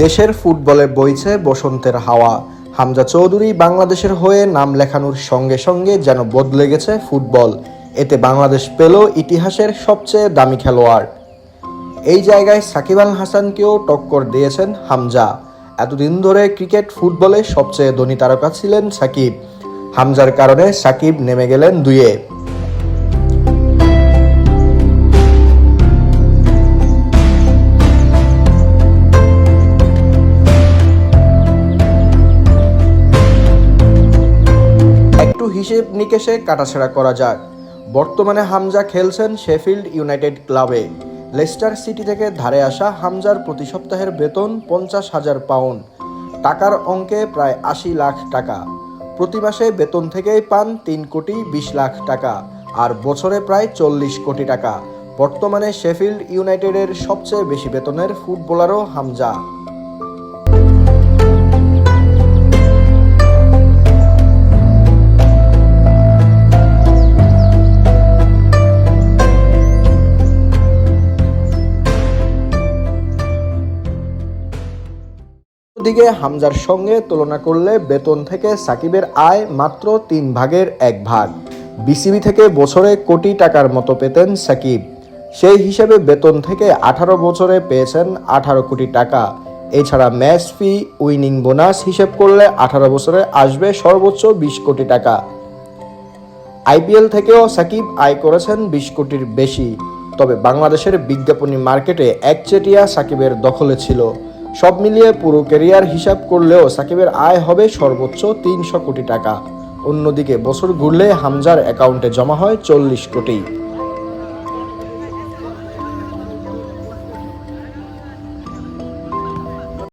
দেশের ফুটবলে বইছে বসন্তের হাওয়া। হামজা চৌধুরী বাংলাদেশের হয়ে নাম লেখানোর সঙ্গে সঙ্গে যেন বদলে গেছে ফুটবল। এতে বাংলাদেশ পেল ইতিহাসের সবচেয়ে দামি খেলোয়াড়। এই জায়গায় সাকিব আল হাসানকেও টক্কর দিয়েছেন হামজা। এতদিন ধরে ক্রিকেট ফুটবলে সবচেয়ে ধনী তারকা ছিলেন সাকিব। হামজার কারণে সাকিব নেমে গেলেন দুইয়ে। একটু হিসেব নিকেশে কাটাছেড়া করা যাক। বর্তমানে হামজা খেলছেন শেফিল্ড ইউনাইটেড ক্লাবে। লেস্টার সিটি থেকে ধারে আসা হামজার প্রতি সপ্তাহের বেতন 50,000 পাউন্ড, টাকার অঙ্কে প্রায় 80 লাখ টাকা। প্রতি মাসে বেতন থেকেই পান 3 কোটি 20 লাখ টাকা, আর বছরে প্রায় 40 কোটি টাকা। বর্তমানে শেফিল্ড ইউনাইটেডের সবচেয়ে বেশি বেতনের ফুটবলারও হামজা। দিকে হামজার সঙ্গে তুলনা করলে বেতন থেকে সাকিবের আয় মাত্র 3 ভাগের 1 ভাগ। বিসিবি থেকে বছরে কোটি টাকার মতো পেতেন সাকিব। সেই হিসেবে বেতন থেকে 18 বছরে পেয়েছেন 18 কোটি টাকা। এছাড়া ম্যাচ ফি, উইনিং বোনাস হিসেব করলে 18 বছরে আসবে সর্বোচ্চ 20 কোটি টাকা। আইপিএল থেকেও সাকিব আয় করেছেন 20 কোটির বেশি। তবে বাংলাদেশের বিজ্ঞাপনী মার্কেটে একচেটিয়া সাকিবের দখলে ছিল। সব মিলিয়ে পুরো ক্যারিয়ার হিসাব করলেও সাকিবের আয় হবে সর্বোচ্চ 300 কোটি টাকা। অন্যদিকে বছর ঘুরলে হামজার অ্যাকাউন্টে জমা হয় 40 কোটি।